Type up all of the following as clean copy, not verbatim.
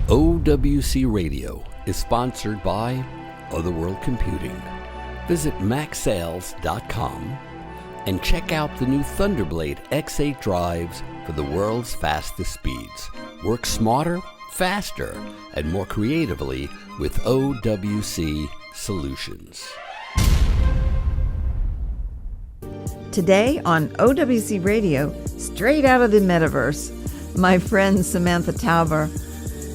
OWC Radio is sponsored by Otherworld Computing. Visit maxsales.com and check out the new Thunderblade X8 drives for the world's fastest speeds. Work smarter, faster, and more creatively with OWC Solutions. Today on OWC Radio, straight out of the metaverse, my friend Samantha Tauber,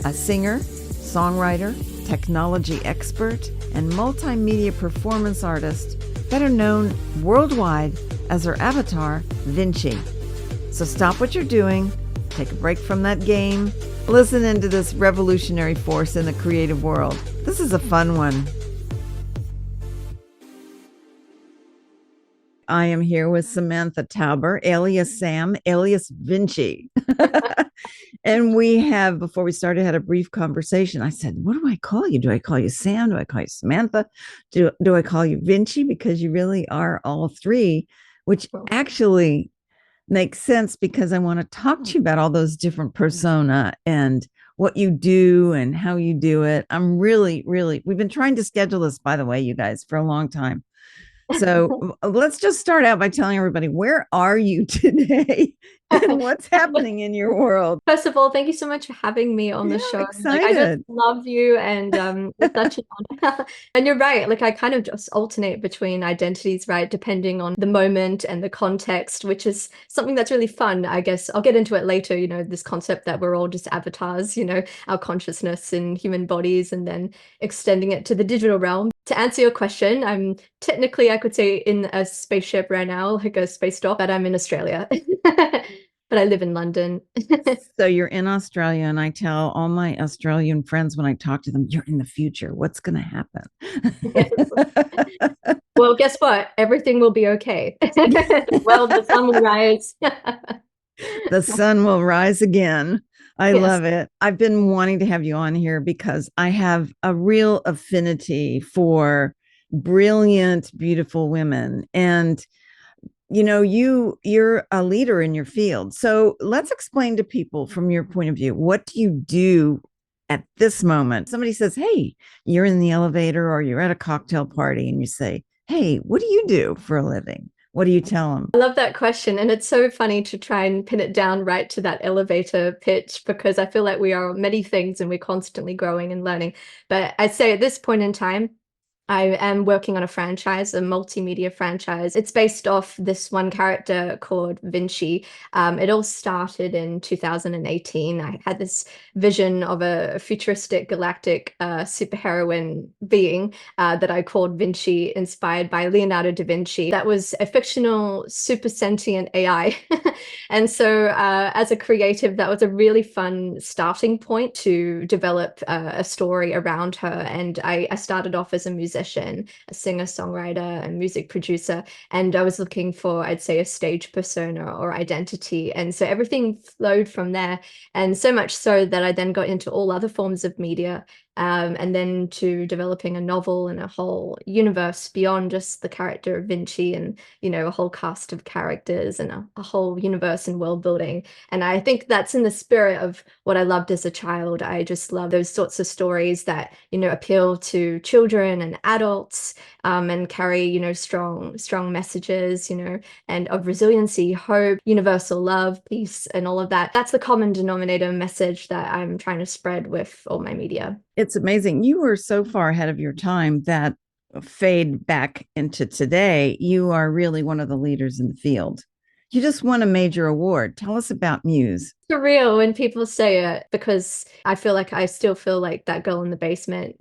a singer, songwriter, technology expert, and multimedia performance artist, better known worldwide as her avatar, Vinci. So stop what you're doing, take a break from that game, listen into this revolutionary force in the creative world. This is a fun one. I am here with Samantha Tauber, alias Sam, alias Vinci. And we have, before we started, had a brief conversation. I said, what do I call you? Do I call you Sam? Do I call you Samantha? Do I call you Vinci? Because you really are all three, which actually makes sense because I want to talk to you about all those different persona and what you do and how you do it. I'm really, we've been trying to schedule this, by the way, you guys, for a long time. So let's just start out by telling everybody, where are you today and what's happening in your world? First of all, thank you so much for having me on the show. Excited. I just love you, and it's such an honor. And you're right, I kind of just alternate between identities, right, depending on the moment and the context, which is something that's really fun. I guess I'll get into it later, this concept that we're all just avatars, our consciousness in human bodies, and then extending it to the digital realm. To answer your question, I'm technically, I could say, in a spaceship right now, like a space dock, but I'm in Australia. But I live in London. So you're in Australia, and I tell all my Australian friends when I talk to them, you're in the future. What's going to happen? Yes. Well, guess what? Everything will be okay. Well, the sun will rise. The sun will rise again. I love it. I've been wanting to have you on here because I have a real affinity for brilliant, beautiful women. And, you're a leader in your field. So let's explain to people from your point of view, what do you do at this moment? Somebody says, hey, you're in the elevator or you're at a cocktail party and you say, hey, what do you do for a living? What do you tell them? I love that question. And it's so funny to try and pin it down right to that elevator pitch, because I feel like we are many things and we're constantly growing and learning. But I'd say at this point in time, I am working on a franchise, a multimedia franchise. It's based off this one character called Vinci. It all started in 2018. I had this vision of a futuristic galactic superheroine being that I called Vinci, inspired by Leonardo da Vinci. That was a fictional super sentient AI. And so as a creative, that was a really fun starting point to develop a story around her. And I started off as a musician, a singer, songwriter, and music producer. And I was looking for, I'd say, a stage persona or identity. And so everything flowed from there. And so much so that I then got into all other forms of media. And then to developing a novel and a whole universe beyond just the character of Vinci, and, a whole cast of characters and a whole universe and world building. And I think that's in the spirit of what I loved as a child. I just love those sorts of stories that, appeal to children and adults, and carry, strong messages, and of resiliency, hope, universal love, peace, and all of that. That's the common denominator message that I'm trying to spread with all my media. It's amazing. You were so far ahead of your time that fade back into today, you are really one of the leaders in the field. You just won a major award. Tell us about Muse. Surreal when people say it, because I feel like I still feel like that girl in the basement,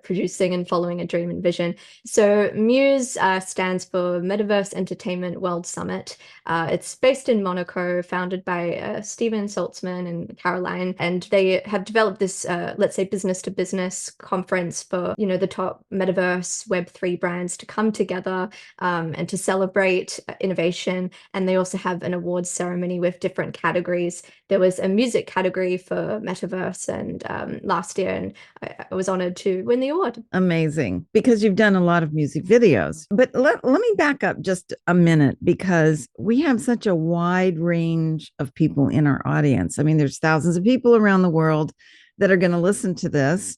producing and following a dream and vision. So Muse stands for Metaverse Entertainment World Summit. It's based in Monaco, founded by Steven Saltzman and Caroline, and they have developed this, let's say, business to business conference for, the top metaverse Web3 brands to come together and to celebrate innovation. And they also have an awards ceremony with different categories. There was a music category for metaverse, and last year, and I was honored to win the award. Amazing, because you've done a lot of music videos. But let me back up just a minute, because we have such a wide range of people in our audience. I mean, there's thousands of people around the world. that are going to listen to this.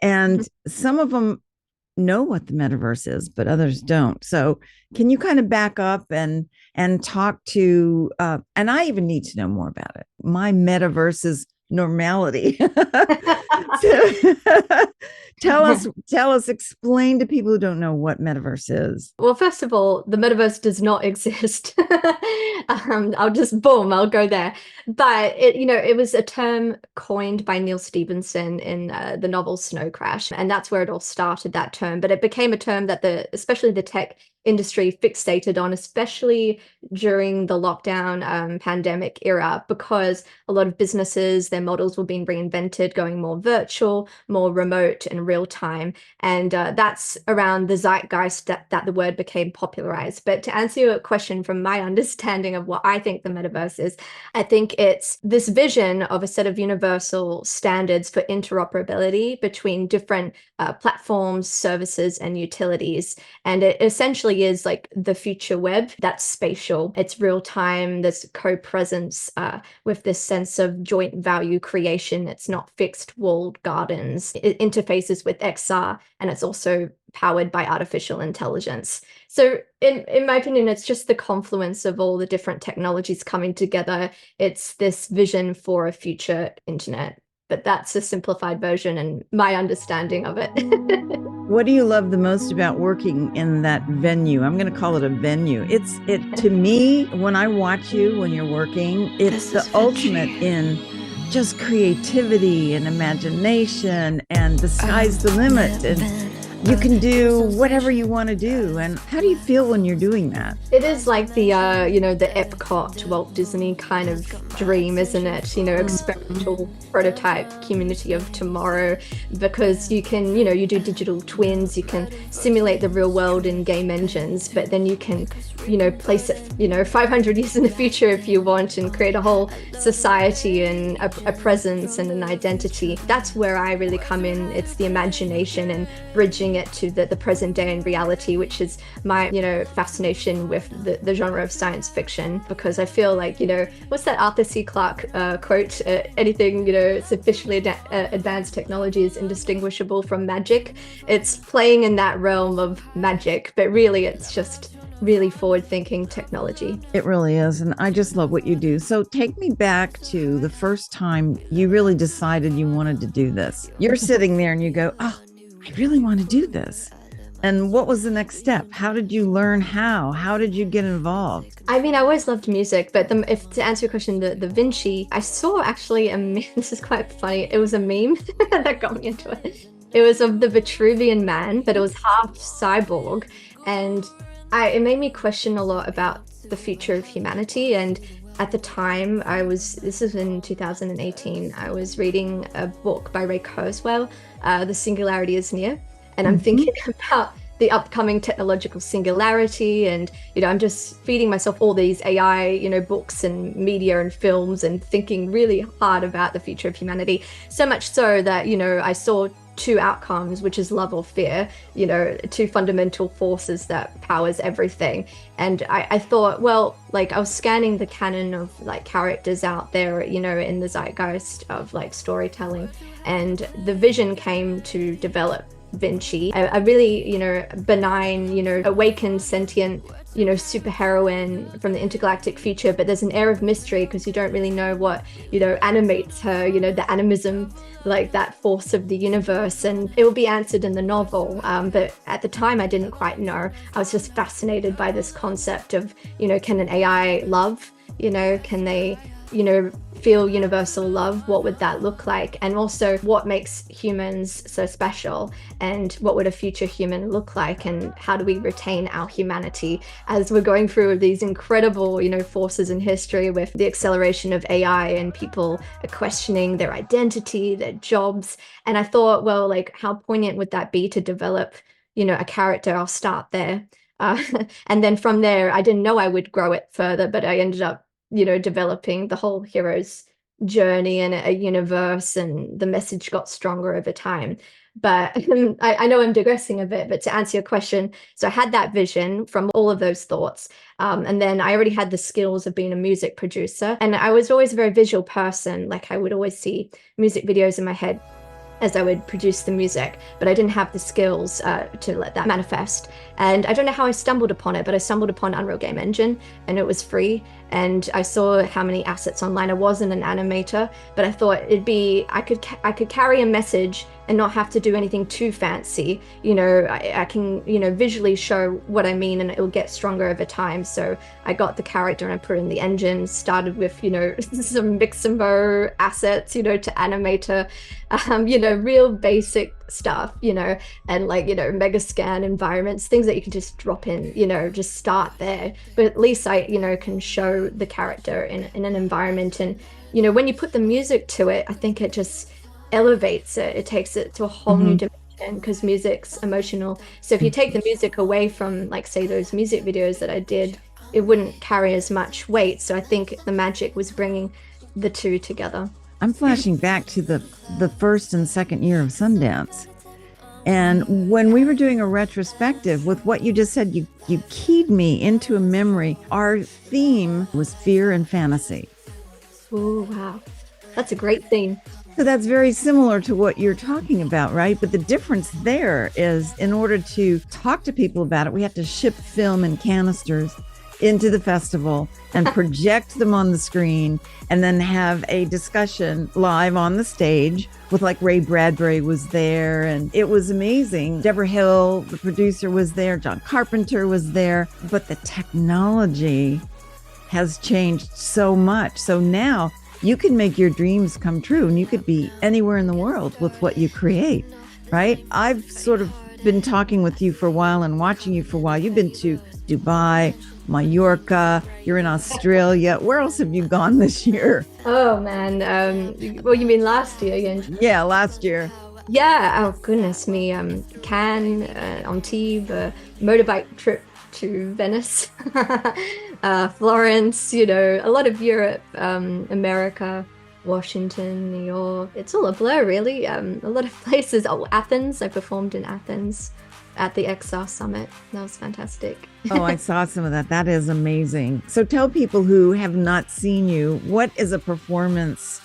And some of them know what the metaverse is, but others don't. So can you kind of back up and talk to, and I even need to know more about it. My metaverse is normality. So, tell us, explain to people who don't know what metaverse is. Well, first of all, the metaverse does not exist. I'll go there. But it was a term coined by Neil Stephenson in the novel Snow Crash, and that's where it all started, that term. But it became a term that especially the tech industry fixated on, especially during the lockdown pandemic era, because a lot of businesses, their models were being reinvented, going more virtual, more remote and real time. And that's around the zeitgeist that the word became popularized. But to answer your question, from my understanding of what I think the metaverse is, I think it's this vision of a set of universal standards for interoperability between different platforms, services, and utilities. And it essentially is like the future web that's spatial. It's real time. There's co-presence with this sense of joint value creation. It's not fixed walled gardens. It interfaces with XR, and it's also powered by artificial intelligence. So in my opinion, it's just the confluence of all the different technologies coming together. It's this vision for a future internet. But that's a simplified version and my understanding of it. What do you love the most about working in that venue? I'm going to call it a venue. It to me, when I watch you when you're working, it's the ultimate in just creativity and imagination, and the sky's the limit, and you can do whatever you want to do. And how do you feel when you're doing that? It is like the Epcot Walt Disney kind of dream, isn't it? Experimental prototype community of tomorrow, because you can, you do digital twins, you can simulate the real world in game engines, but then you can, place it, 500 years in the future if you want, and create a whole society and a presence and an identity. That's where I really come in. It's the imagination and bridging it to the present day and reality, which is my fascination with the genre of science fiction, because I feel like what's that Arthur C. Clarke quote, anything sufficiently advanced technology is indistinguishable from magic. It's playing in that realm of magic, but really it's just really forward-thinking technology. It really is, and I just love what you do. So take me back to the first time you really decided you wanted to do this. You're sitting there and you go, oh, I really want to do this. And what was the next step? How did you learn how? How did you get involved? I mean, I always loved music, but if to answer your question, the Vinci, I saw actually a meme. This is quite funny. It was a meme that got me into it. It was of the Vitruvian Man, but it was half cyborg. And it made me question a lot about the future of humanity. And at the time, this is in 2018, I was reading a book by Ray Kurzweil, The Singularity is Near. And I'm thinking about the upcoming technological singularity, and I'm just feeding myself all these AI books and media and films, and thinking really hard about the future of humanity, so much so that I saw two outcomes, which is love or fear, two fundamental forces that powers everything. And I thought, well, like, I was scanning the canon of like characters out there, in the zeitgeist of like storytelling, and the vision came to develop Vinci, a really, benign, awakened, sentient, superheroine from the intergalactic future. But there's an air of mystery because you don't really know what, animates her, the animism, like that force of the universe. And it will be answered in the novel. But at the time, I didn't quite know. I was just fascinated by this concept of, can an AI love? Can they, feel universal love? What would that look like? And also, what makes humans so special? And what would a future human look like? And how do we retain our humanity as we're going through these incredible, forces in history with the acceleration of AI, and people are questioning their identity, their jobs. And I thought, well, like, how poignant would that be to develop, a character? I'll start there. And then from there, I didn't know I would grow it further, but I ended up developing the whole hero's journey and a universe, and the message got stronger over time. But I know I'm digressing a bit, but to answer your question, so I had that vision from all of those thoughts. And then I already had the skills of being a music producer. And I was always a very visual person. Like I would always see music videos in my head as I would produce the music, but I didn't have the skills to let that manifest. And I don't know how I stumbled upon it, but I stumbled upon Unreal Game Engine, and it was free. And I saw how many assets online. I wasn't an animator, but I thought I could carry a message and not have to do anything too fancy. I can, visually show what I mean, and it will get stronger over time. So I got the character and I put it in the engine, started with, some Mixamo assets, to animator, real basic stuff, and like, Megascan environments, things that you can just drop in, just start there. But at least I, can show the character in an environment. And, when you put the music to it, I think it just elevates it. It takes it to a whole new dimension, because music's emotional. So if you take the music away from, like, say, those music videos that I did, it wouldn't carry as much weight. So I think the magic was bringing the two together. I'm flashing back to the first and second year of Sundance. And when we were doing a retrospective with what you just said, you keyed me into a memory. Our theme was fear and fantasy. Oh, wow. That's a great theme. So that's very similar to what you're talking about, right? But the difference there is, in order to talk to people about it, we have to ship film in canisters into the festival and project them on the screen, and then have a discussion live on the stage with, like, Ray Bradbury was there, and it was amazing. Deborah Hill, the producer, was there. John Carpenter was there. But the technology has changed so much. So now you can make your dreams come true, and you could be anywhere in the world with what you create, right? I've sort of been talking with you for a while and watching you for a while. You've been to Dubai, Mallorca, you're in Australia. Where else have you gone this year? Oh, man. Well, you mean last year? Yeah, last year. Yeah. Oh, goodness me. Cannes, Antibes, motorbike trip to Venice, Florence, a lot of Europe, America, Washington, New York. It's all a blur, really. A lot of places. Oh, Athens. I performed in Athens at the XR Summit. That was fantastic. Oh, I saw some of that. That is amazing. So tell people who have not seen you, what is a performance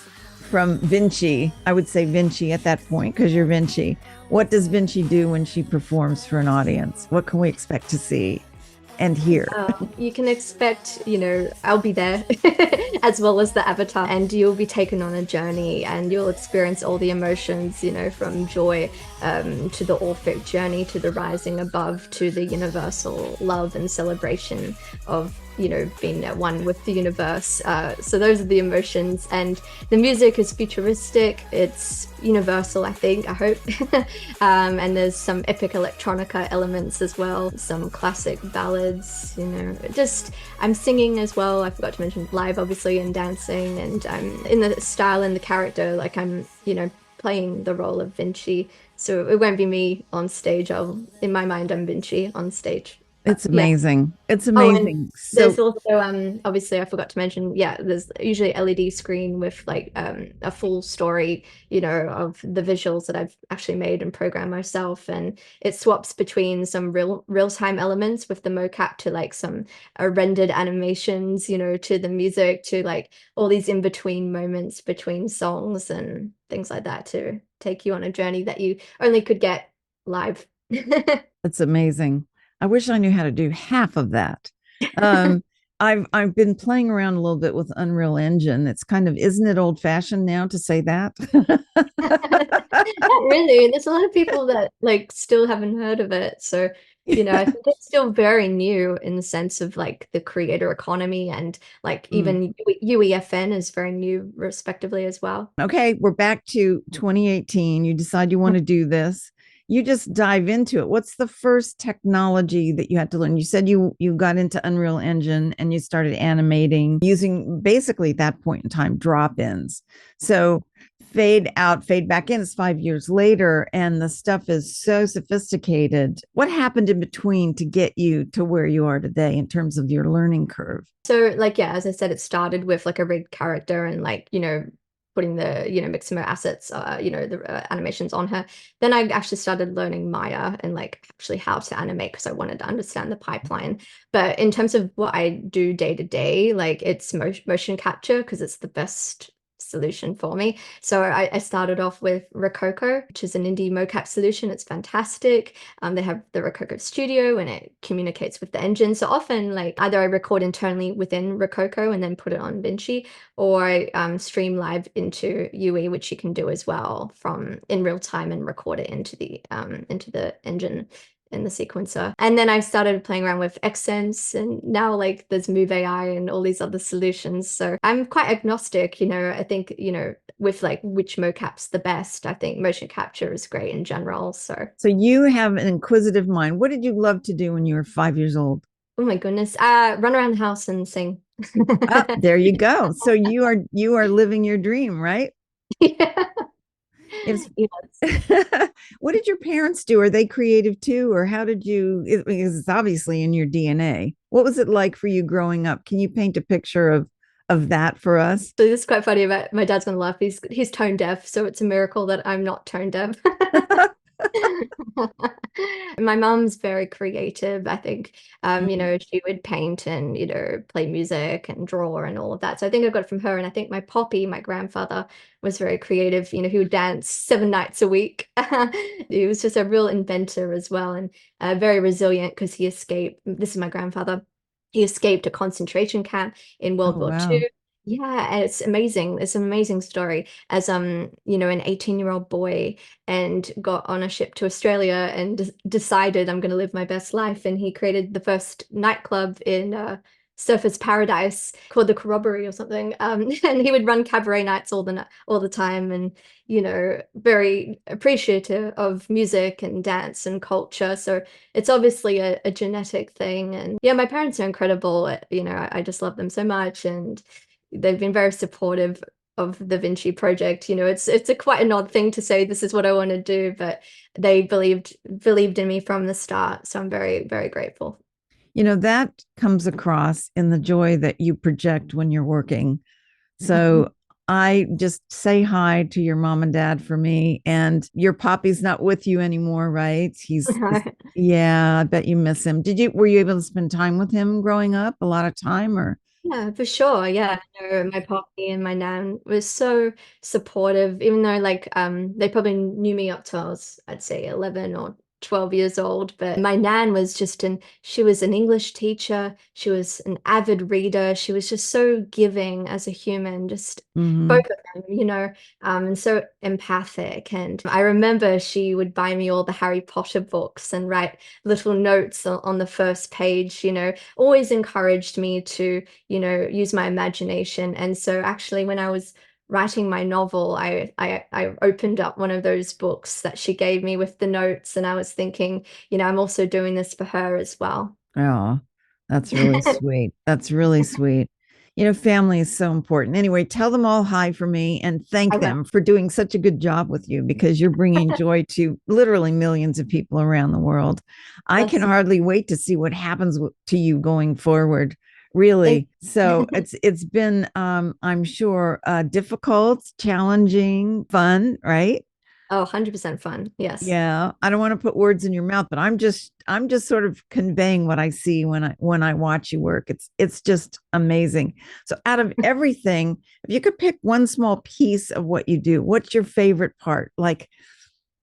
from Vinci? I would say Vinci at that point, because you're Vinci. What does Vinci do when she performs for an audience? What can we expect to see and hear? You can expect, I'll be there as well as the avatar, and you'll be taken on a journey, and you'll experience all the emotions, from joy to the Orphic journey, to the rising above, to the universal love and celebration of, being at one with the universe. So those are the emotions, and the music is futuristic. It's universal, I think, I hope. And there's some epic electronica elements as well, some classic ballads, I'm singing as well. I forgot to mention live, obviously, and dancing, and I'm in the style and the character, like I'm, playing the role of Vinci. So it won't be me on stage. In my mind, I'm Vinci on stage. It's amazing. Yeah. It's amazing. There's also, obviously, I forgot to mention, there's usually LED screen with, like, a full story, of the visuals that I've actually made and programmed myself. And it swaps between some real-time elements with the mocap to, like, some rendered animations, to the music, to, like, all these in-between moments between songs and things like that, to take you on a journey that you only could get live. That's amazing. I wish I knew how to do half of that. I've been playing around a little bit with Unreal Engine. It's kind of, isn't it old fashioned now to say that? Not really. There's a lot of people that, like, still haven't heard of it. So, I think it's still very new in the sense of, like, the creator economy, and, like, even UEFN is very new respectively as well. Okay, we're back to 2018. You decide you want to do this. You just dive into it. What's the first technology that you had to learn? You said you got into Unreal Engine and you started animating using, basically at that point in time, drop-ins. So fade out, fade back in is 5 years later, and the stuff is so sophisticated. What happened in between to get you to where you are today in terms of your learning curve? So, like, as I said, it started with, like, a rigged character and, like, putting the, Mixamo assets, the animations on her. Then I actually started learning Maya and like actually how to animate because I wanted to understand the pipeline. But in terms of what I do day to day, like it's motion capture because it's the best solution for me. So I started off with Rococo, which is an indie mocap solution. It's fantastic. They have the Rococo Studio and it communicates with the engine. So often like either I record internally within Rococo and then put it on Vinci, or I stream live into UE, which you can do as well from in real time and record it into the engine in the sequencer. And then I started playing around with Xsense, and now like there's Move AI and all these other solutions. So I'm quite agnostic, I think, with like which mocap's the best. I think motion capture is great in general. So you have an inquisitive mind. What did you love to do when you were 5 years old? oh my goodness, run around the house and sing. There you go. So you are living your dream, right? Yeah. Yes. Yes. What did your parents do? Are they creative too? Or how did you, because it's obviously in your DNA. What was it like for you growing up? Can you paint a picture of that for us? So this is quite funny about my dad's gonna laugh. He's tone deaf, so it's a miracle that I'm not tone deaf. My mom's very creative. I think, she would paint and, play music and draw and all of that. So I think I got it from her. And I think my poppy, my grandfather, was very creative. He would dance 7 nights a week. He was just a real inventor as well, and very resilient because he escaped. This is my grandfather. He escaped a concentration camp in World Oh, War wow. II. Yeah, and it's amazing. It's an amazing story as an 18-year-old boy, and got on a ship to Australia and decided I'm going to live my best life. And he created the first nightclub in Surfers Paradise called the Corroboree or something. And he would run cabaret nights all the time, and very appreciative of music and dance and culture. So it's obviously a genetic thing. And yeah, my parents are incredible. I just love them so much, and they've been very supportive of the Vinci project. It's quite an odd thing to say this is what I want to do, but they believed in me from the start. So I'm very, very grateful. That comes across in the joy that you project when you're working. So I just say hi to your mom and dad for me. And your poppy's not with you anymore, right? Yeah, I bet you miss him. Were you able to spend time with him growing up? A lot of time, or? Yeah, for sure. Yeah, my poppy and my nan was so supportive, even though like they probably knew me up till I'd say 11 or 12 years old. But my nan was she was an English teacher. She was an avid reader. She was just so giving as a human, just Mhm. both of them, and so empathic. And I remember she would buy me all the Harry Potter books and write little notes on the first page, always encouraged me to use my imagination. And so actually when I was writing my novel, I opened up one of those books that she gave me with the notes, and I was thinking, I'm also doing this for her as well. Oh, that's really sweet. That's really sweet. Family is so important. Anyway, tell them all hi for me and thank them for doing such a good job with you, because you're bringing joy to literally millions of people around the world. I can hardly wait to see what happens to you going forward. Really. So it's been, I'm sure, difficult, challenging, fun, right? Oh, 100% fun. Yes. Yeah, I don't want to put words in your mouth, but I'm just sort of conveying what I see when I watch you work. It's just amazing. So out of everything, if you could pick one small piece of what you do, what's your favorite part? Like,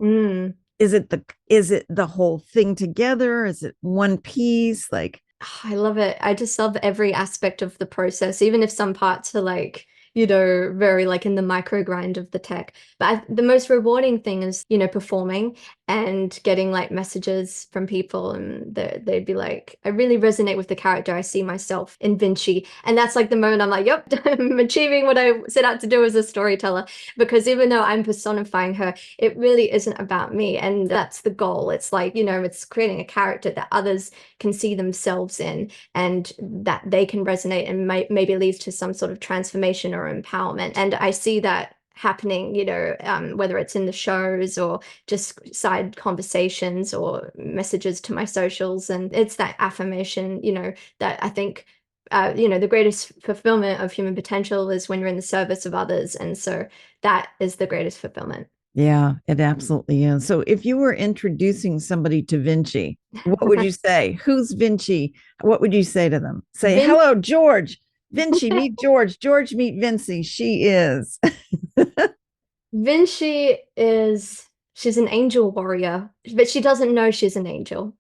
is it the whole thing together? Is it one piece? Like, I love it. I just love every aspect of the process, even if some parts are like, very like in the micro grind of the tech. But the most rewarding thing is, performing and getting like messages from people, and they'd be like, I really resonate with the character. I see myself in Vinci. And that's like the moment I'm like, yep, I'm achieving what I set out to do as a storyteller. Because even though I'm personifying her, it really isn't about me. And that's the goal. It's like, it's creating a character that others can see themselves in, and that they can resonate and maybe leads to some sort of transformation or empowerment. And I see that happening, whether it's in the shows or just side conversations or messages to my socials. And it's that affirmation, that I think the greatest fulfillment of human potential is when you're in the service of others. And so that is the greatest fulfillment. Yeah, it absolutely is. So if you were introducing somebody to Vinci, what would you say? Who's Vinci? What would you say to them? Say, hello, George. Vinci, meet George. George, meet Vinci. She is. Vinci she's an angel warrior, but she doesn't know she's an angel.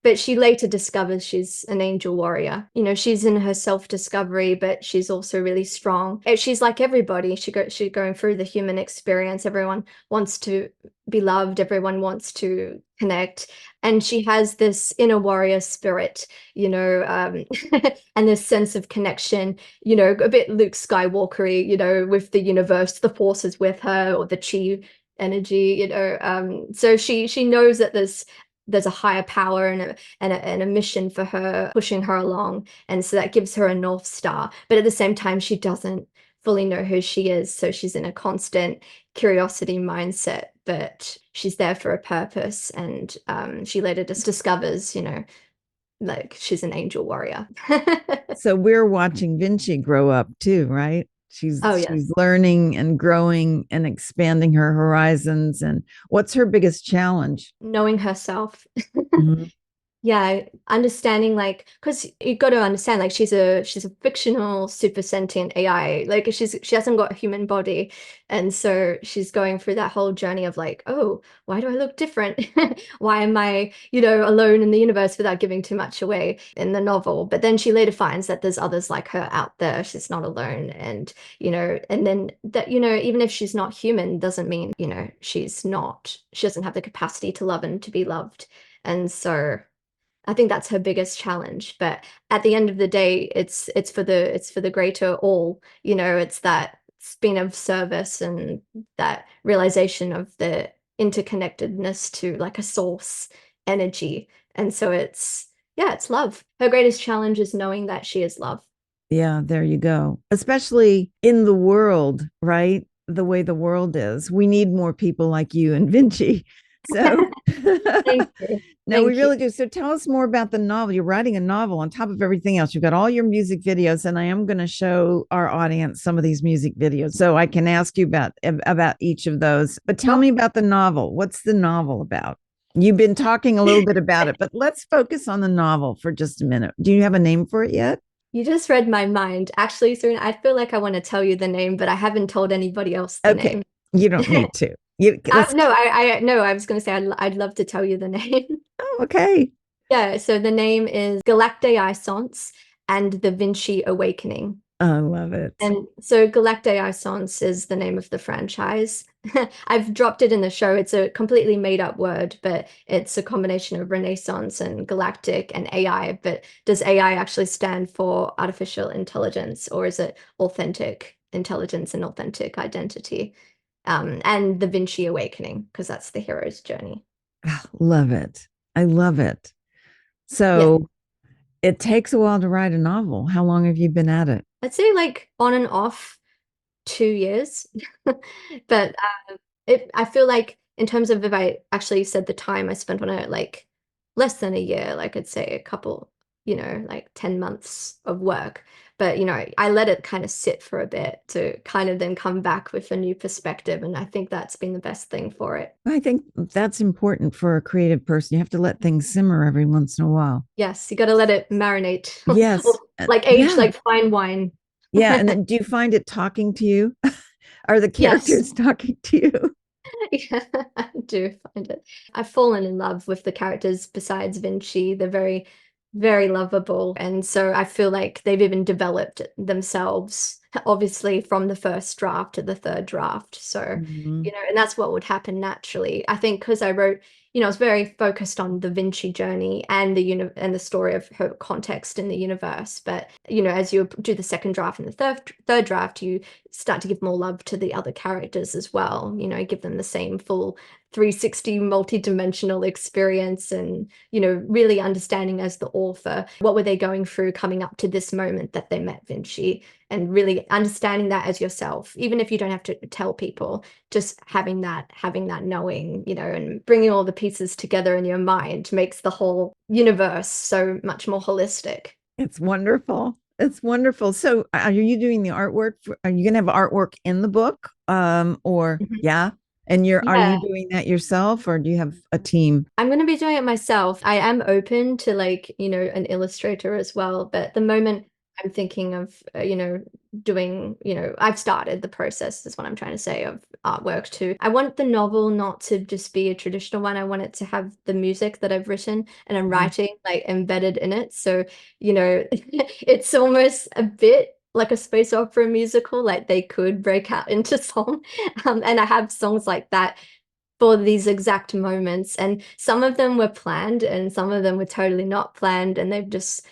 But she later discovers she's an angel warrior. She's in her self-discovery, but she's also really strong. She's like everybody. She's going through the human experience. Everyone wants to be loved. Everyone wants to connect. And she has this inner warrior spirit, and this sense of connection, a bit Luke Skywalker-y, with the universe, the force is with her, or the chi energy, so she knows that there's a higher power and a mission for her, pushing her along. And so that gives her a North Star. But at the same time, she doesn't fully know who she is. So she's in a constant curiosity mindset, but she's there for a purpose. And she later just discovers, like she's an angel warrior. So we're watching Vinci grow up too, right? She's learning and growing and expanding her horizons. And what's her biggest challenge? Knowing herself. Mm-hmm. Yeah, understanding, like, because you got to understand, like, she's a fictional super sentient AI. Like, she hasn't got a human body, and so she's going through that whole journey of like, oh, why do I look different? Why am I, alone in the universe, without giving too much away in the novel. But then she later finds that there's others like her out there. She's not alone, and and then that even if she's not human, doesn't mean she doesn't have the capacity to love and to be loved, and so. I think that's her biggest challenge. But at the end of the day, it's for the greater all. It's that spin of service and that realization of the interconnectedness to like a source energy. And so it's love. Her greatest challenge is knowing that she is love. Yeah, there you go. Especially in the world, right? The way the world is. We need more people like you and Vinci. So Thank you. No, we really do. So tell us more about the novel. You're writing a novel on top of everything else. You've got all your music videos, and I am going to show our audience some of these music videos so I can ask you about each of those. But tell me about the novel. What's the novel about? You've been talking a little bit about it, but let's focus on the novel for just a minute. Do you have a name for it yet? You just read my mind. Actually, Cirina, I feel like I want to tell you the name, but I haven't told anybody else the name. You don't need to. I was going to say I'd love to tell you the name. Oh, okay. Yeah, so the name is Galactic and the Vinci Awakening. I love it. And so Galactic is the name of the franchise. I've dropped it in the show. It's a completely made up word, but it's a combination of Renaissance and galactic and AI. But does AI actually stand for artificial intelligence, or is it authentic intelligence and authentic identity? And the Vinci Awakening, because that's the hero's journey. Love it. I love it. So It takes a while to write a novel. How long have you been at it? I'd say like on and off 2 years. But I feel like in terms of if I actually said the time I spent on it, like less than a year, like I'd say a couple, like 10 months of work. But, I let it kind of sit for a bit to kind of then come back with a new perspective. And I think that's been the best thing for it. I think that's important for a creative person. You have to let things simmer every once in a while. Yes, you got to let it marinate. Yes. Like age, like fine wine. Yeah. And then do you find it talking to you? Are the characters talking to you? Yeah, I do find it. I've fallen in love with the characters besides Vinci. They're very, very lovable. And so I feel like they've even developed themselves, obviously, from the first draft to the third draft. So, and that's what would happen naturally. I think because I wrote, I was very focused on the Vinci journey and the story of her context in the universe. But, as you do the second draft and the third draft, you start to give more love to the other characters as well, give them the same full 360 multi-dimensional experience and, really understanding as the author, what were they going through coming up to this moment that they met Vinci, and really understanding that as yourself, even if you don't have to tell people, just having that knowing, and bringing all the pieces together in your mind makes the whole universe so much more holistic. It's wonderful. It's wonderful. So are you doing the artwork are you going to have artwork in the book? Or Mhm. yeah. And are Yeah. you doing that yourself or do you have a team? I'm going to be doing it myself. I am open to like, an illustrator as well, but at the moment I'm thinking of, doing, I've started the process is what I'm trying to say of artwork too. I want the novel not to just be a traditional one. I want it to have the music that I've written and I'm writing like embedded in it. So, it's almost a bit like a space opera musical, like they could break out into song. And I have songs like that for these exact moments. And some of them were planned and some of them were totally not planned. And they've just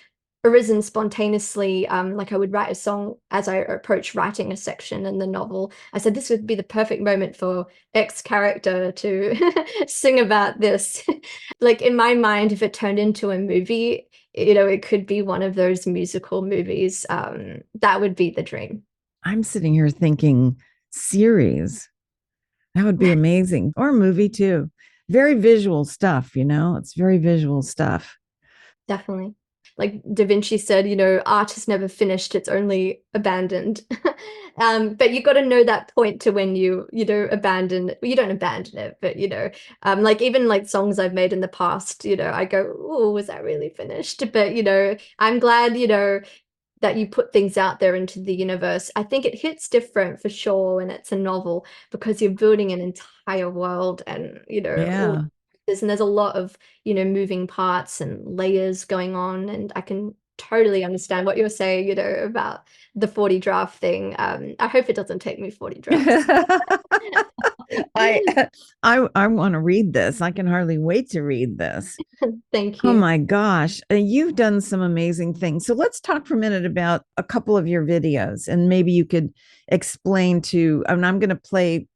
arisen spontaneously. Like I would write a song as I approach writing a section in the novel. I said, this would be the perfect moment for X character to sing about this. Like in my mind, if it turned into a movie, it could be one of those musical movies. That would be the dream. I'm sitting here thinking series. That would be amazing. Or a movie too. Very visual stuff, it's very visual stuff. Definitely. Like Da Vinci said, art is never finished, it's only abandoned. But you got to know that point to when you abandon, you don't abandon it, but like even like songs I've made in the past, I go, oh, was that really finished? But I'm glad, that you put things out there into the universe. I think it hits different for sure when it's a novel because you're building an entire world and all, Yeah. and there's a lot of moving parts and layers going on, and I can totally understand what you're saying about the 40 draft thing. I hope it doesn't take me 40 drafts. I I want to read this. I can hardly wait to read this. Thank Oh you. my gosh, you've done some amazing things. So let's talk for a minute about a couple of your videos, and maybe you could explain to. And I'm going to play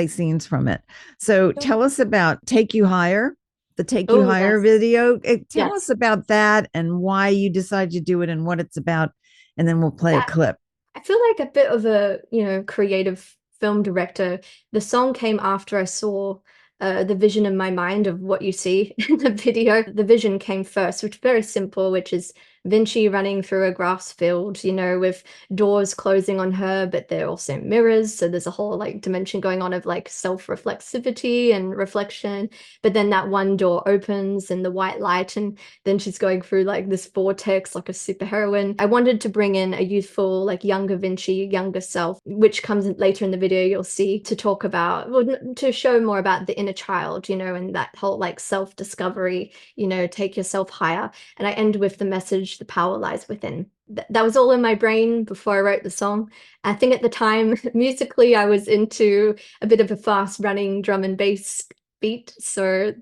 scenes from it. So tell us about Take You Higher, the Take You Oh Higher yes, video. Tell us yes. about that and why you decided to do it and what it's about, and then we'll play a Yeah. clip. I feel like a bit of a, creative film director. The song came after I saw the vision in my mind of what you see in the video. The vision came first, which is very simple, which is Vinci running through a grass field, with doors closing on her, but they're also mirrors. So there's a whole like dimension going on of like self-reflexivity and reflection. But then that one door opens and the white light, and then she's going through like this vortex like a superheroine. I wanted to bring in a youthful, like younger Vinci, younger self, which comes later in the video, you'll see, to talk about, well, to show more about the inner child, and that whole like self-discovery, take yourself higher. And I end with the message, the power lies within. That was all in my brain before I wrote the song. I think at the time, musically, I was into a bit of a fast running drum and bass beat. So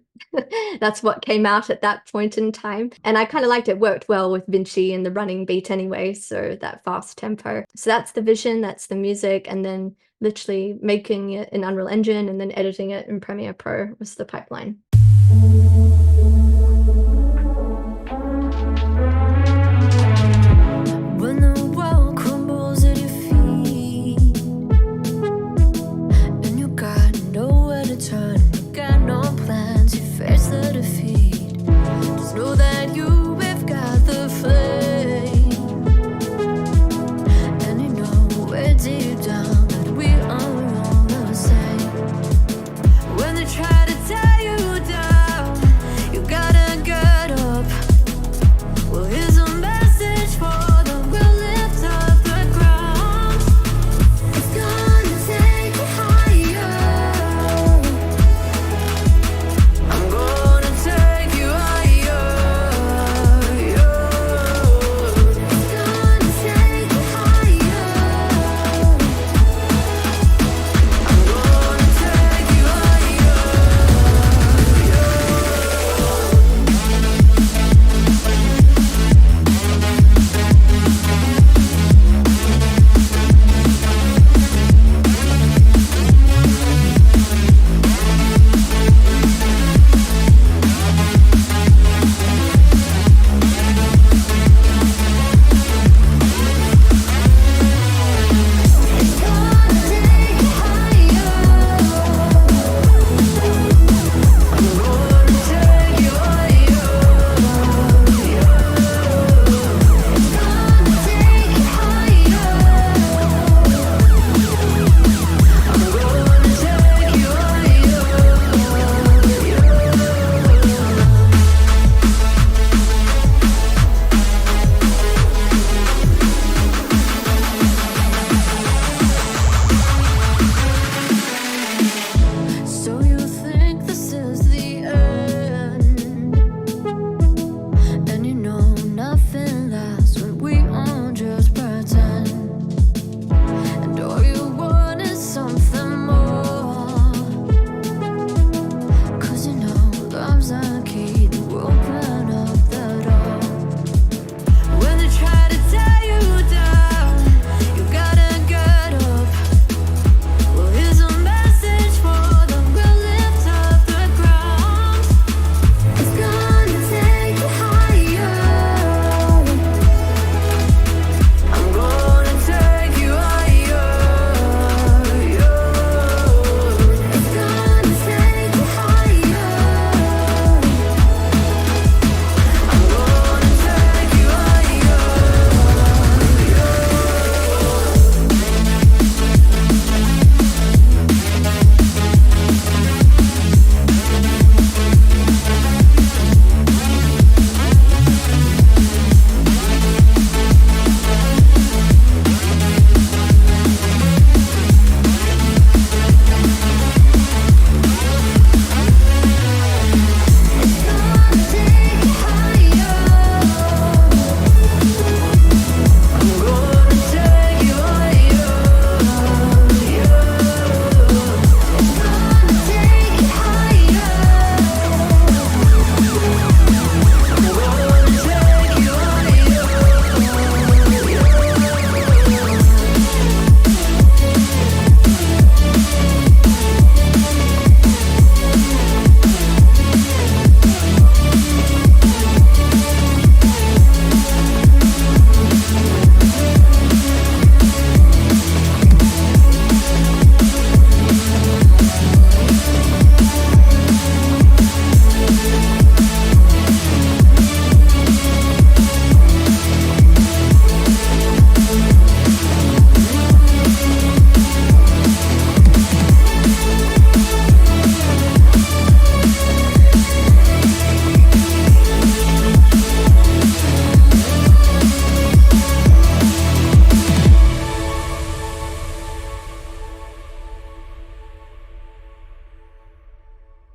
that's what came out at that point in time. And I kind of liked it, worked well with Vinci and the running beat anyway. So that fast tempo. So that's the vision, that's the music. And then literally making it in Unreal Engine and then editing it in Premiere Pro was the pipeline. When the world crumbles at your feet and you got nowhere to turn, you got no plans, you face the defeat. Just know that you have got the flame, and you know way deep down that we are all the same. When they try to tie you down,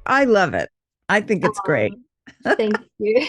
I love it. I think it's great. Thank you.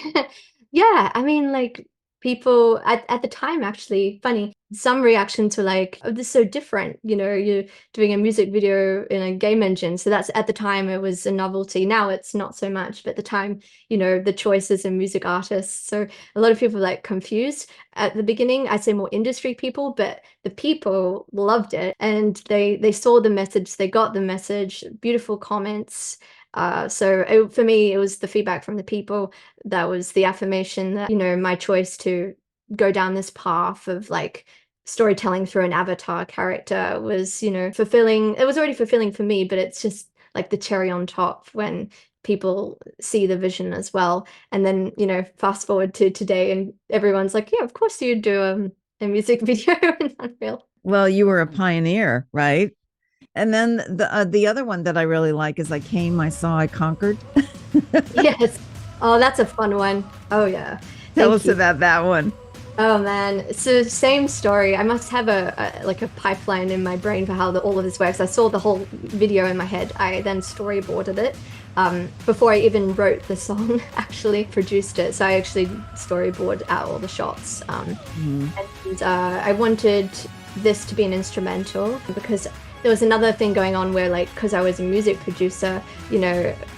Yeah, I mean, like people at the time, actually, funny, some reactions were like, oh, this is so different. You're doing a music video in a game engine. So that's at the time, it was a novelty. Now it's not so much, but at the time, the choices in music artists. So a lot of people were like confused at the beginning. I'd say more industry people, but the people loved it and they saw the message, they got the message, beautiful comments. For me, it was the feedback from the people that was the affirmation that, my choice to go down this path of like storytelling through an avatar character was, fulfilling. It was already fulfilling for me, but it's just like the cherry on top when people see the vision as well. And then, fast forward to today and everyone's like, yeah, of course you do a music video in Unreal. Well, you were a pioneer, right? And then the other one that I really like is I Came, I Saw, I Conquered. Yes. Oh, that's a fun one. Oh, yeah. Tell us about that one. Oh, man. So same story. I must have a pipeline in my brain for how all of this works. I saw the whole video in my head. I then storyboarded it. Before I even wrote the song, actually produced it. So I actually storyboarded out all the shots. And I wanted this to be an instrumental because there was another thing going on where, like, because I was a music producer,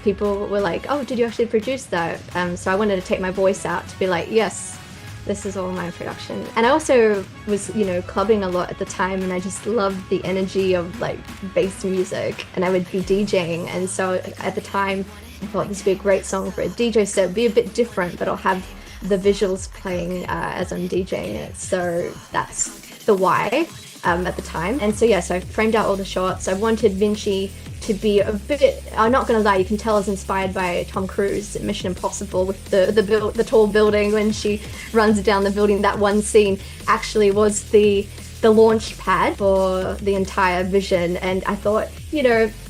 people were like, oh, did you actually produce that? So I wanted to take my voice out to be like, yes, this is all my production. And I also was, clubbing a lot at the time, and I just loved the energy of like bass music, and I would be DJing. And so at the time, I thought this would be a great song for a DJ set. It'd be a bit different, but I'll have the visuals playing as I'm DJing it. So that's the why. At the time. And so yes, I framed out all the shots. I wanted Vinci to be a bit, I'm not gonna lie, you can tell I was inspired by Tom Cruise in Mission Impossible with the tall building when she runs down the building. That one scene actually was the launch pad for the entire vision. And I thought,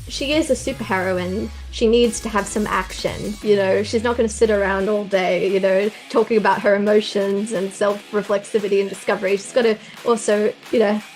she is a superheroine. She needs to have some action. She's not going to sit around all day, talking about her emotions and self-reflexivity and discovery. She's got to also,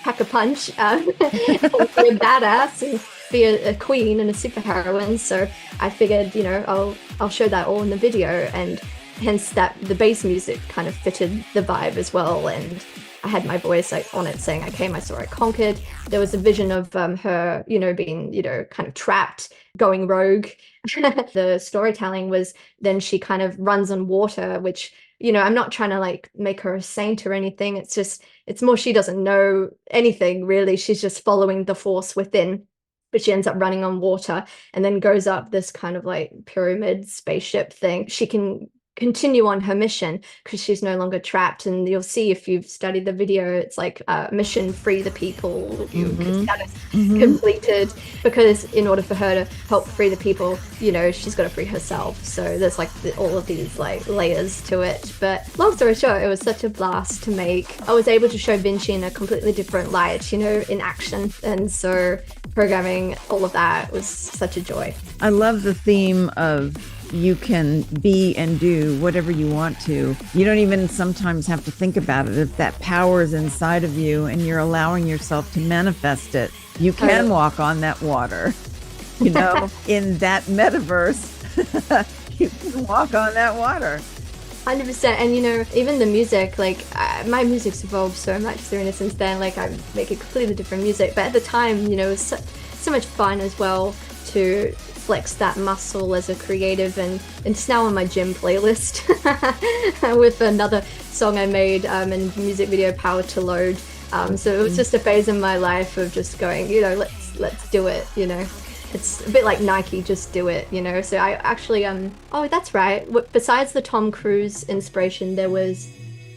pack a punch, and be a badass and be a queen and a superheroine. So I figured, I'll show that all in the video, and hence that the bass music kind of fitted the vibe as well. And I had my voice on it saying, I came, I saw, I conquered. There was a vision of her, being, kind of trapped, going rogue. The storytelling was then she kind of runs on water, which, I'm not trying to like make her a saint or anything. It's more she doesn't know anything really. She's just following the force within. But she ends up running on water and then goes up this kind of like pyramid spaceship thing. She can continue on her mission because she's no longer trapped. And you'll see if you've studied the video, it's like mission free the people. Status completed, because in order for her to help free the people, she's got to free herself. So there's like all of these like layers to it. But long story short, it was such a blast to make. I was able to show Vinci in a completely different light, in action. And so programming all of that was such a joy. I love the theme of you can be and do whatever you want to. You don't even sometimes have to think about it. If that power is inside of you and you're allowing yourself to manifest it, you can walk on that water. In that metaverse, you can walk on that water. 100%. And even the music, like my music's evolved so much, Cirina, since then. Like I make a completely different music, but at the time, it was so much fun as well to flex that muscle as a creative, and it's now on my gym playlist with another song I made and music video, Power to Load. So it was just a phase in my life of just going, let's do it. It's a bit like Nike, just do it. So I actually oh, that's right, besides the Tom Cruise inspiration, there was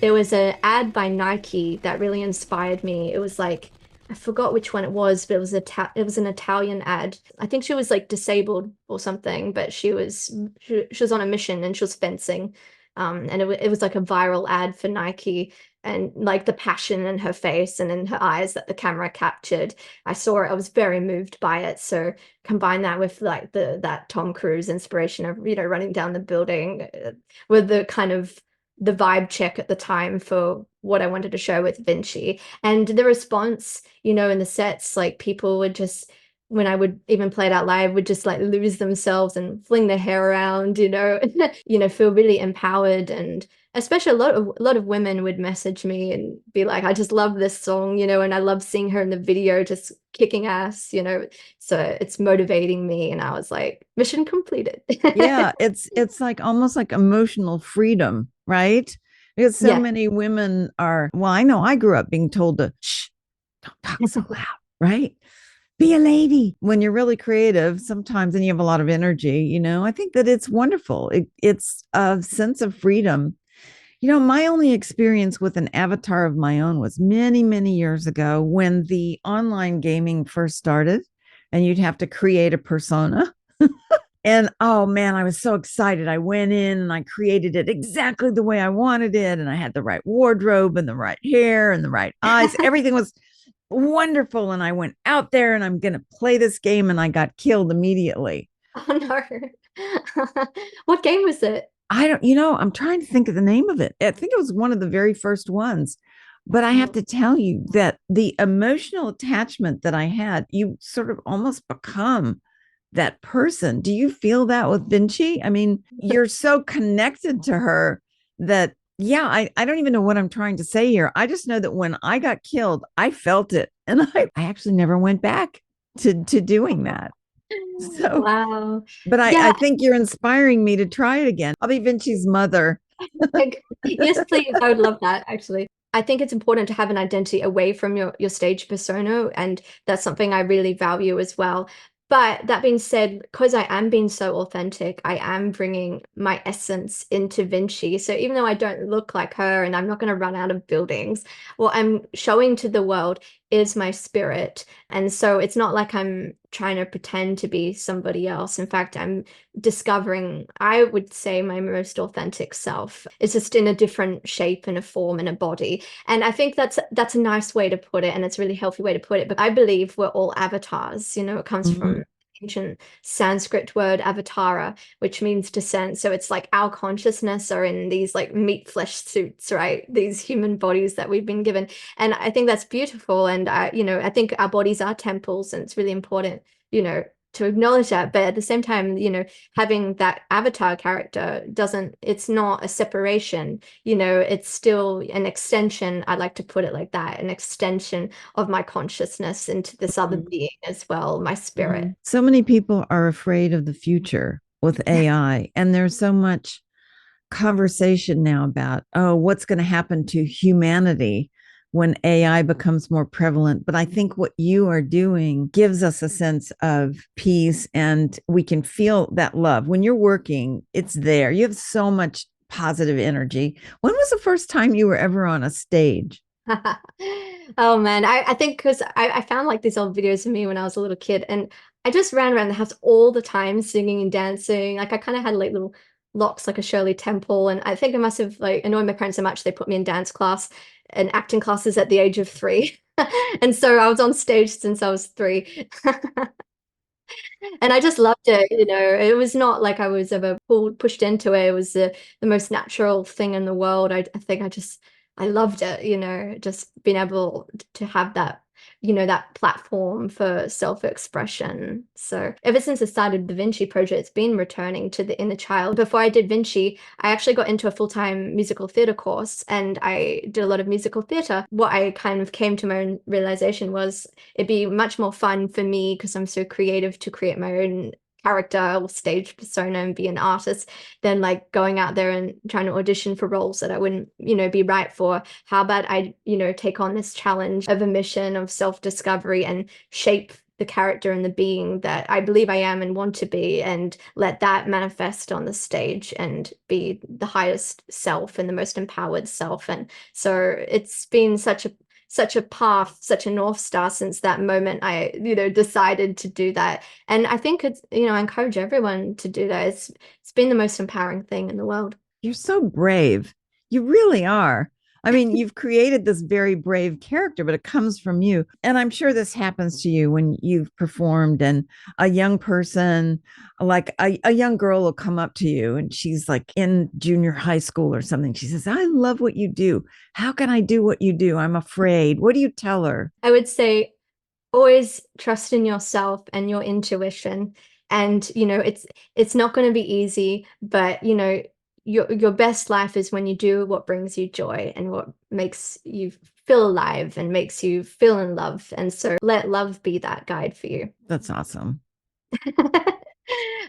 an ad by Nike that really inspired me. It was like, I forgot which one it was, but it was an Italian ad. I think she was like disabled or something, but she was on a mission and she was fencing. And it was like a viral ad for Nike, and like the passion in her face and in her eyes that the camera captured. I saw it. I was very moved by it. So combine that with like that Tom Cruise inspiration of, running down the building with the kind of the vibe check at the time for what I wanted to show with Vinci. And the response, in the sets, like people would just when I would even play it out live, would just like lose themselves and fling their hair around, feel really empowered. And especially a lot of women would message me and be like, I just love this song, and I love seeing her in the video just kicking ass, so it's motivating me. And I was like, mission completed. Yeah, it's like almost like emotional freedom, right? Because so many women are, well, I know I grew up being told to shh, don't talk so loud, right? Be a lady. When you're really creative sometimes and you have a lot of energy, I think that it's wonderful. It's a sense of freedom. My only experience with an avatar of my own was many, many years ago when the online gaming first started and you'd have to create a persona. And oh man, I was so excited. I went in and I created it exactly the way I wanted it. And I had the right wardrobe and the right hair and the right eyes. Everything was wonderful. And I went out there and I'm going to play this game and I got killed immediately. Oh no. What game was it? I don't, I'm trying to think of the name of it. I think it was one of the very first ones. But I have to tell you that the emotional attachment that I had, you sort of almost become that person. Do you feel that with Vinci? I mean, you're so connected to her that, I don't even know what I'm trying to say here. I just know that when I got killed, I felt it. And I actually never went back to doing that. So, wow. But I think you're inspiring me to try it again. I'll be Vinci's mother. Yes, please. I would love that, actually. I think it's important to have an identity away from your stage persona, and that's something I really value as well. But that being said, because I am being so authentic, I am bringing my essence into Vinci. So even though I don't look like her and I'm not going to run out of buildings, what I'm showing to the world is my spirit. And so it's not like I'm trying to pretend to be somebody else. In fact, I'm discovering, I would say, my most authentic self. It's just in a different shape and a form and a body. And I think that's a nice way to put it, and it's a really healthy way to put it. But I believe we're all avatars. It comes from ancient Sanskrit word avatara, which means descent. So it's like our consciousness are in these like meat flesh suits, right? These human bodies that we've been given. And I think that's beautiful. And I think our bodies are temples, and it's really important, to acknowledge that. But at the same time, having that avatar character it's not a separation, it's still an extension. I like to put it like that, an extension of my consciousness into this other being as well, my spirit. So many people are afraid of the future with AI, and there's so much conversation now about, what's going to happen to humanity when AI becomes more prevalent. But I think what you are doing gives us a sense of peace, and we can feel that love. When you're working, it's there. You have so much positive energy. When was the first time you were ever on a stage? Oh man, I think because I found like these old videos of me when I was a little kid, and I just ran around the house all the time singing and dancing. Like I kind of had like little locks like a Shirley Temple, and I think I must have like annoyed my parents so much they put me in dance class and acting classes at the age of 3. And so I was on stage since I was 3. And I just loved it. It was not like I was ever pushed into it. It was the most natural thing in the world. I think I loved it, just being able to have that, that platform for self-expression. So ever since I started the Vinci project, it's been returning to the inner child. Before I did Vinci, I actually got into a full-time musical theater course, and I did a lot of musical theater. What I kind of came to my own realization was it'd be much more fun for me, because I'm so creative, to create my own character or stage persona and be an artist than like going out there and trying to audition for roles that I wouldn't, be right for. How about I, take on this challenge of a mission of self-discovery and shape the character and the being that I believe I am and want to be, and let that manifest on the stage and be the highest self and the most empowered self. And so it's been such a path, such a North Star since that moment I, decided to do that. And I think it's, I encourage everyone to do that. It's been the most empowering thing in the world. You're so brave. You really are. I mean, you've created this very brave character, but it comes from you. And I'm sure this happens to you when you've performed, and a young person, like a young girl, will come up to you, and she's like in junior high school or something. She says, I love what you do. How can I do what you do? I'm afraid. What do you tell her? I would say, always trust in yourself and your intuition. And, it's not going to be easy, but, your best life is when you do what brings you joy and what makes you feel alive and makes you feel in love. And so let love be that guide for you. That's awesome.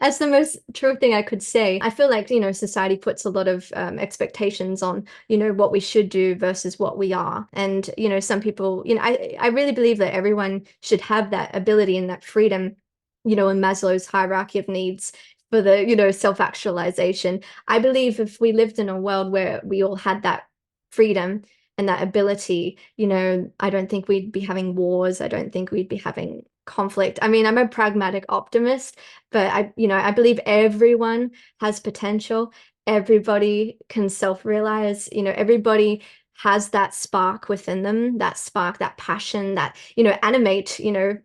That's the most true thing I could say. I feel like, society puts a lot of expectations on, what we should do versus what we are. And, some people, I really believe that everyone should have that ability and that freedom, in Maslow's hierarchy of needs for the, self-actualization. I believe if we lived in a world where we all had that freedom and that ability, I don't think we'd be having wars. I don't think we'd be having conflict. I mean, I'm a pragmatic optimist, but I believe everyone has potential. Everybody can self-realize, everybody has that spark within them, that spark, that passion, that,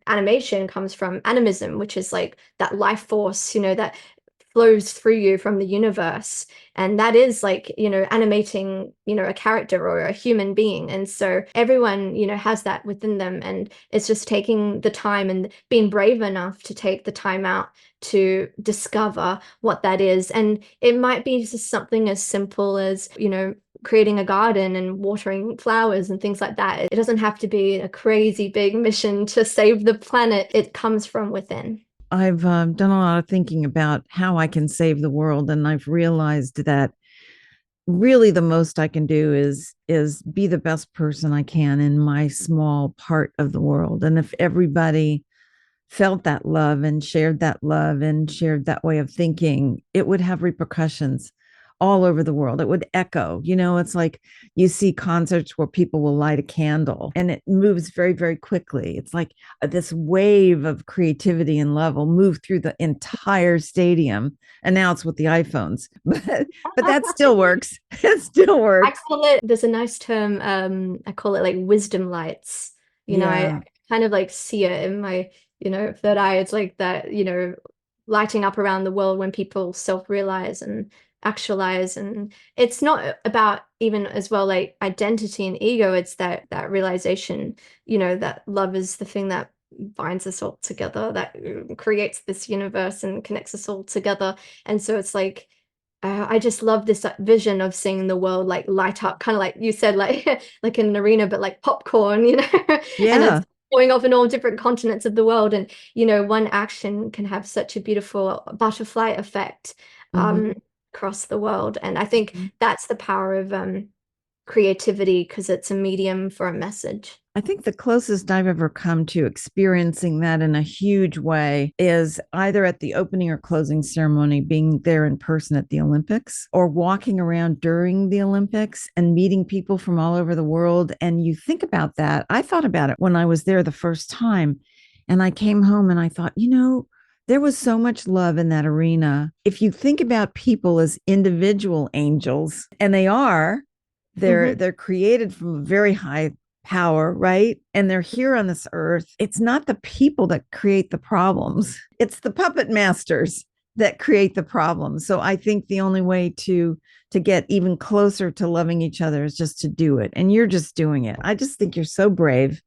animation comes from animism, which is like that life force, that flows through you from the universe. And that is like, animating, a character or a human being. And so everyone, has that within them. And it's just taking the time and being brave enough to take the time out to discover what that is. And it might be just something as simple as, creating a garden and watering flowers and things like that. It doesn't have to be a crazy big mission to save the planet. It comes from within. I've done a lot of thinking about how I can save the world, and I've realized that really the most I can do is be the best person I can in my small part of the world. And if everybody felt that love and shared that way of thinking, it would have repercussions all over the world. It would echo. It's like you see concerts where people will light a candle and it moves very, very quickly. It's like this wave of creativity and love will move through the entire stadium. And now it's with the iPhones, but that still works. It still works. I call it, there's a nice term, I call it like wisdom lights. I kind of like see it in my, third eye. It's like that, lighting up around the world when people self-realize and actualize. And it's not about even as well like identity and ego. It's that realization, that love is the thing that binds us all together, that creates this universe and connects us all together. And so it's like I just love this vision of seeing the world like light up, kind of like you said, like like in an arena, but like popcorn, Yeah. And it's going off in all different continents of the world. And one action can have such a beautiful butterfly effect across the world. And I think that's the power of creativity, because it's a medium for a message. I think the closest I've ever come to experiencing that in a huge way is either at the opening or closing ceremony, being there in person at the Olympics, or walking around during the Olympics and meeting people from all over the world. And you think about that. I thought about it when I was there the first time, and I came home and I thought, there was so much love in that arena. If you think about people as individual angels, and they are, they're created from a very high power, right? And they're here on this earth. It's not the people that create the problems. It's the puppet masters that create the problems. So I think the only way to get even closer to loving each other is just to do it. And you're just doing it. I just think you're so brave.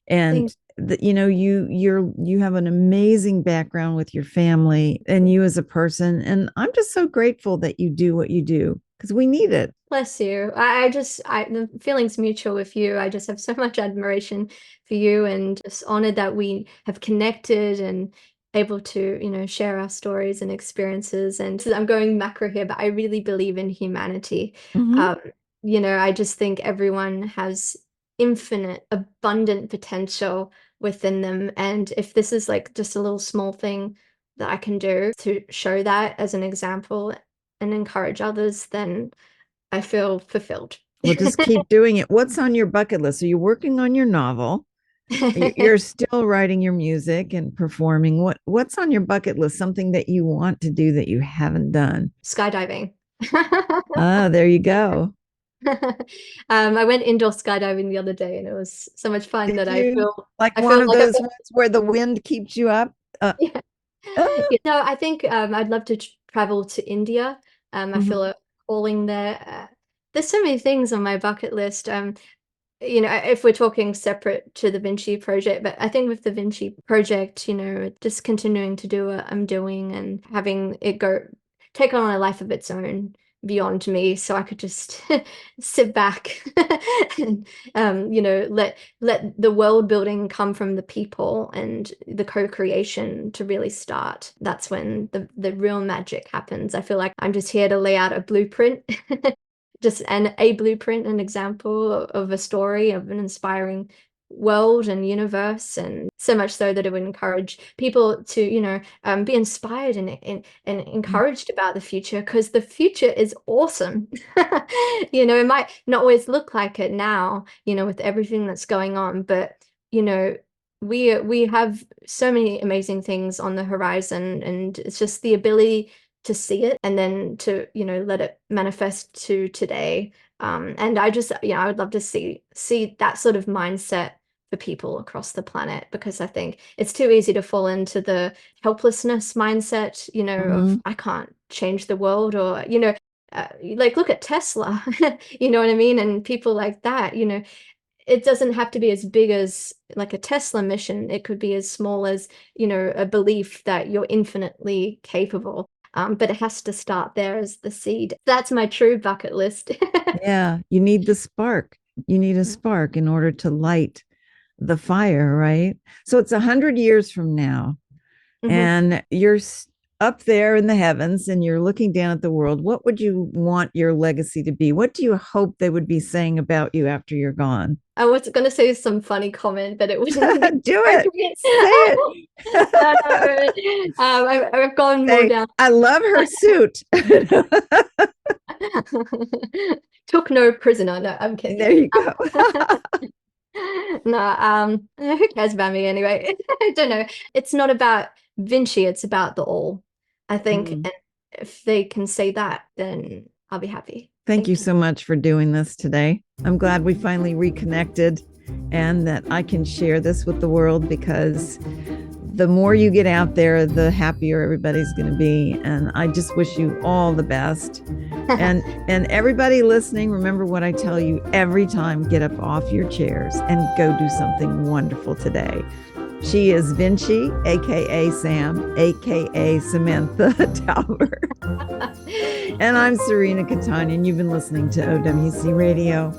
And you have an amazing background with your family and you as a person. And I'm just so grateful that you do what you do, because we need it. Bless you. The feeling's mutual with you. I just have so much admiration for you, and just honored that we have connected and able to, share our stories and experiences. And I'm going macro here, but I really believe in humanity. I just think everyone has infinite, abundant potential within them. And if this is like just a little small thing that I can do to show that as an example and encourage others, then I feel fulfilled. Well, just keep doing it. What's on your bucket list? Are you working on your novel? You're still writing your music and performing. What's on your bucket list? Something that you want to do that you haven't done? Skydiving. There you go. I went indoor skydiving the other day, and it was so much fun. Did that you? I feel like one of those ones where the wind keeps you up. Yeah. No, I think I'd love to travel to India. I feel a calling there. There's so many things on my bucket list. you know, if we're talking separate to the Vinci project, but I think with the Vinci project, you know, just continuing to do what I'm doing and having it take on a life of its own beyond me, so I could just sit back and you know, let the world building come from the people and the co-creation to really start. That's when the real magic happens. I feel like I'm just here to lay out a blueprint just a blueprint, an example of a story of an inspiring world and universe, and so much so that it would encourage people to, you know, be inspired and encouraged about the future, because the future is awesome. You know, it might not always look like it now, you know, with everything that's going on, but you know, we have so many amazing things on the horizon, and it's just the ability to see it and then to, you know, let it manifest to today. And I just, you know, I would love to see that sort of mindset for people across the planet, because I think it's too easy to fall into the helplessness mindset, you know, of I can't change the world, or, you know, like look at Tesla, you know what I mean? And people like that, you know, it doesn't have to be as big as like a Tesla mission. It could be as small as, you know, a belief that you're infinitely capable. But it has to start there as the seed. That's my true bucket list. Yeah, you need the spark. You need a spark in order to light the fire, right? So it's 100 years from now, and you're up there in the heavens and you're looking down at the world. What would you want your legacy to be? What do you hope they would be saying about you after you're gone? I was going to say some funny comment, but it wouldn't do it. Say it. No, I've gone more down. I love her suit. Took no prisoner. No, I'm kidding. There you go. No, who cares about me anyway? I don't know. It's not about Vinci, it's about the all, I think. And if they can say that, then I'll be happy. Thank you so much for doing this today. I'm glad we finally reconnected and that I can share this with the world, because the more you get out there, the happier everybody's going to be. And I just wish you all the best. And everybody listening, remember what I tell you every time: get up off your chairs and go do something wonderful today. She is Vinci, aka Sam, aka Samantha Tauber. And I'm Cirina Catania, and you've been listening to OWC Radio.